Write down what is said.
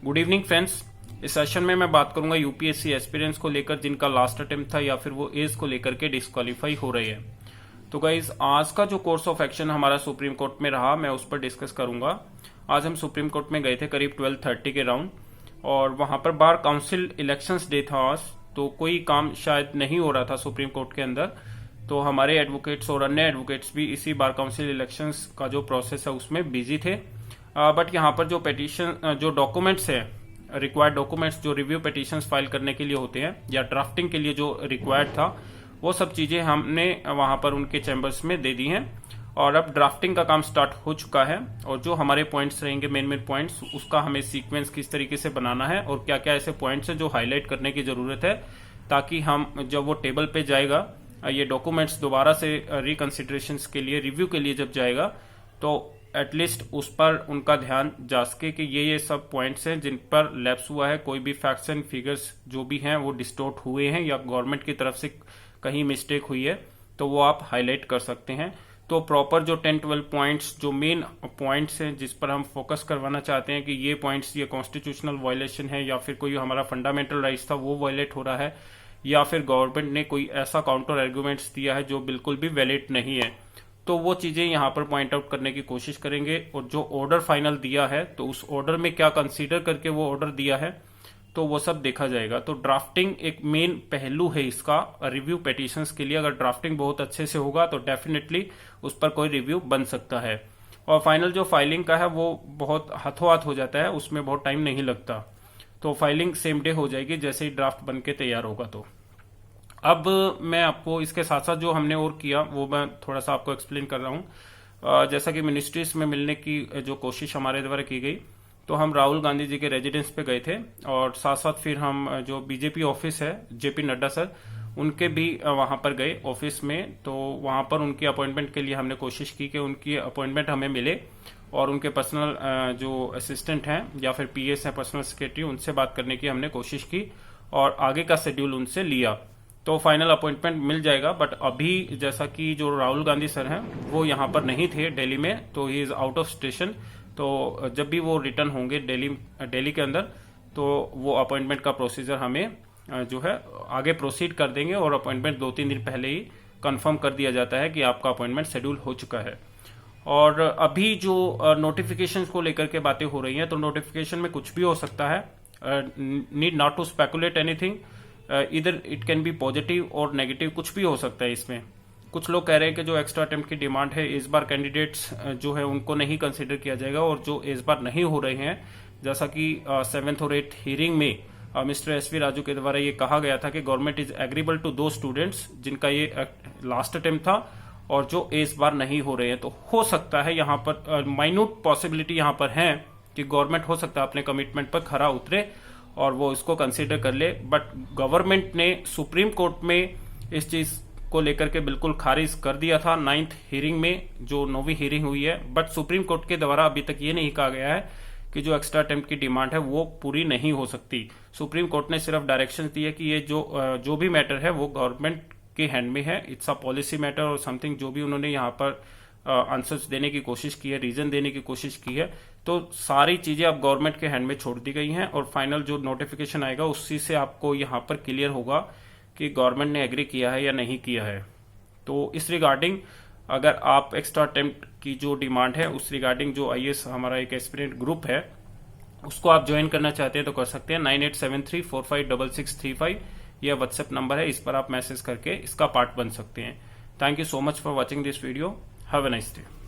Good evening friends. इस session में मैं बात करूंगा यूपीएससी एस्पिरेंट्स को लेकर जिनका लास्ट अटेम्प्ट था या फिर वो एज को लेकर के डिस्क्वालीफाई हो रहे हैं। तो गाइज आज का जो कोर्स ऑफ एक्शन हमारा सुप्रीम कोर्ट में रहा मैं उस पर डिस्कस करूंगा। आज हम सुप्रीम कोर्ट में गए थे करीब 12:30 के राउंड और वहां पर बार काउंसिल इलेक्शंस डे था आज, तो कोई काम शायद नहीं हो रहा था सुप्रीम कोर्ट के अंदर। तो हमारे एडवोकेट्स और अन्य एडवोकेट्स भी इसी बार काउंसिल इलेक्शंस का जो प्रोसेस है उसमें बिजी थे। बट यहाँ पर जो पेटिशन जो डॉक्यूमेंट्स है, रिक्वायर्ड डॉक्यूमेंट्स जो रिव्यू पेटिशंस फाइल करने के लिए होते हैं या ड्राफ्टिंग के लिए जो रिक्वायर्ड था, वो सब चीजें हमने वहां पर उनके चैम्बर्स में दे दी हैं और अब ड्राफ्टिंग का काम स्टार्ट हो चुका है। और जो हमारे पॉइंट्स रहेंगे मेन पॉइंट्स, उसका हमें सीक्वेंस किस तरीके से बनाना है और क्या क्या ऐसे पॉइंट्स हैं जो हाईलाइट करने की जरूरत है, ताकि हम जब वो टेबल पे जाएगा ये डॉक्यूमेंट्स दोबारा से रिकंसिडरेशन के लिए, रिव्यू के लिए जब जाएगा, तो एटलीस्ट उस पर उनका ध्यान जा सके कि ये सब पॉइंट्स हैं जिन पर लैप्स हुआ है, कोई भी फैक्ट्स एंड फिगर्स जो भी हैं वो डिस्टोर्ट हुए हैं या गवर्नमेंट की तरफ से कहीं मिस्टेक हुई है, तो वो आप हाईलाइट कर सकते हैं। तो प्रॉपर जो 10-12 पॉइंट्स जो मेन पॉइंट्स हैं जिस पर हम फोकस करवाना चाहते हैं कि ये पॉइंट्स ये कॉन्स्टिट्यूशनल वायलेशन है या फिर कोई हमारा फंडामेंटल राइट्स था वो वायलेट हो रहा है या फिर गवर्नमेंट ने कोई ऐसा काउंटर आर्गुमेंट्स दिया है जो बिल्कुल भी वैलिड नहीं है, तो वो चीजें यहाँ पर पॉइंट आउट करने की कोशिश करेंगे। और जो ऑर्डर फाइनल दिया है तो उस ऑर्डर में क्या कंसीडर करके वो ऑर्डर दिया है, तो वो सब देखा जाएगा। तो ड्राफ्टिंग एक मेन पहलू है इसका रिव्यू पेटिशंस के लिए। अगर ड्राफ्टिंग बहुत अच्छे से होगा तो डेफिनेटली उस पर कोई रिव्यू बन सकता है। और फाइनल जो फाइलिंग का है वो बहुत हाथों हाथ हो जाता है, उसमें बहुत टाइम नहीं लगता। तो फाइलिंग सेम डे हो जाएगी जैसे ही ड्राफ्ट बन के तैयार होगा। तो अब मैं आपको इसके साथ साथ जो हमने और किया वो मैं थोड़ा सा आपको एक्सप्लेन कर रहा हूँ। जैसा कि मिनिस्ट्रीज में मिलने की जो कोशिश हमारे द्वारा की गई, तो हम राहुल गांधी जी के रेजिडेंस पे गए थे और साथ साथ फिर हम जो बीजेपी ऑफिस है जेपी नड्डा सर, उनके भी वहां पर गए ऑफिस में। तो वहां पर उनकी अपॉइंटमेंट के लिए हमने कोशिश की कि उनकी अपॉइंटमेंट हमें मिले और उनके पर्सनल जो असिस्टेंट हैं या फिर पीएस हैं, पर्सनल सेक्रेटरी, उनसे बात करने की हमने कोशिश की और आगे का शेड्यूल उनसे लिया। तो फाइनल अपॉइंटमेंट मिल जाएगा। बट अभी जैसा कि जो राहुल गांधी सर हैं वो यहाँ पर नहीं थे दिल्ली में, तो he is out of station. तो जब भी वो रिटर्न होंगे दिल्ली के अंदर, तो वो अपॉइंटमेंट का प्रोसीजर हमें जो है आगे प्रोसीड कर देंगे और अपॉइंटमेंट 2-3 दिन पहले ही कंफर्म कर दिया जाता है कि आपका अपॉइंटमेंट शेड्यूल हो चुका है। और अभी जो नोटिफिकेशन को लेकर के बातें हो रही हैं, तो नोटिफिकेशन में कुछ भी हो सकता है। Need not to speculate anything, इधर इट कैन बी पॉजिटिव और नेगेटिव, कुछ भी हो सकता है इसमें। कुछ लोग कह रहे हैं कि जो एक्स्ट्रा अटेम्प्ट की डिमांड है इस बार कैंडिडेट्स जो है उनको नहीं कंसीडर किया जाएगा, और जो इस बार नहीं हो रहे हैं, जैसा कि 7th और 8th हियरिंग में मिस्टर एसवी राजू के द्वारा ये कहा गया था कि गवर्नमेंट इज एग्रीबल टू दो स्टूडेंट्स जिनका ये लास्ट अटेम्प्ट था और जो इस बार नहीं हो रहे हैं। तो हो सकता है यहाँ पर माइन्यूट पॉसिबिलिटी यहाँ पर है कि गवर्नमेंट हो सकता है अपने कमिटमेंट पर खरा उतरे और वो इसको कंसीडर कर ले। बट गवर्नमेंट ने सुप्रीम कोर्ट में इस चीज को लेकर के बिल्कुल खारिज कर दिया था 9th हियरिंग में, जो 9वीं हियरिंग हुई है। बट सुप्रीम कोर्ट के द्वारा अभी तक ये नहीं कहा गया है कि जो एक्स्ट्रा अटेम्प्ट की डिमांड है वो पूरी नहीं हो सकती। सुप्रीम कोर्ट ने सिर्फ डायरेक्शन दी है कि ये जो भी मैटर है वो गवर्नमेंट के हैंड में है, इट्स अ पॉलिसी मैटर और समथिंग। जो भी उन्होंने यहाँ पर आंसर्स देने की कोशिश की है, रीजन देने की कोशिश की है, तो सारी चीजें अब गवर्नमेंट के हैंड में छोड़ दी गई हैं। और फाइनल जो नोटिफिकेशन आएगा उसी से आपको यहाँ पर क्लियर होगा कि गवर्नमेंट ने एग्री किया है या नहीं किया है। तो इस रिगार्डिंग अगर आप एक्स्ट्रा अटेम्प्ट की जो डिमांड है उस रिगार्डिंग जो आईएएस हमारा एक एस्पिरेंट ग्रुप है उसको आप ज्वाइन करना चाहते हैं तो कर सकते हैं। 9873456635 यह व्हाट्सएप नंबर है, इस पर आप मैसेज करके इसका पार्ट बन सकते हैं। Thank you so much for watching this video. Have a nice day.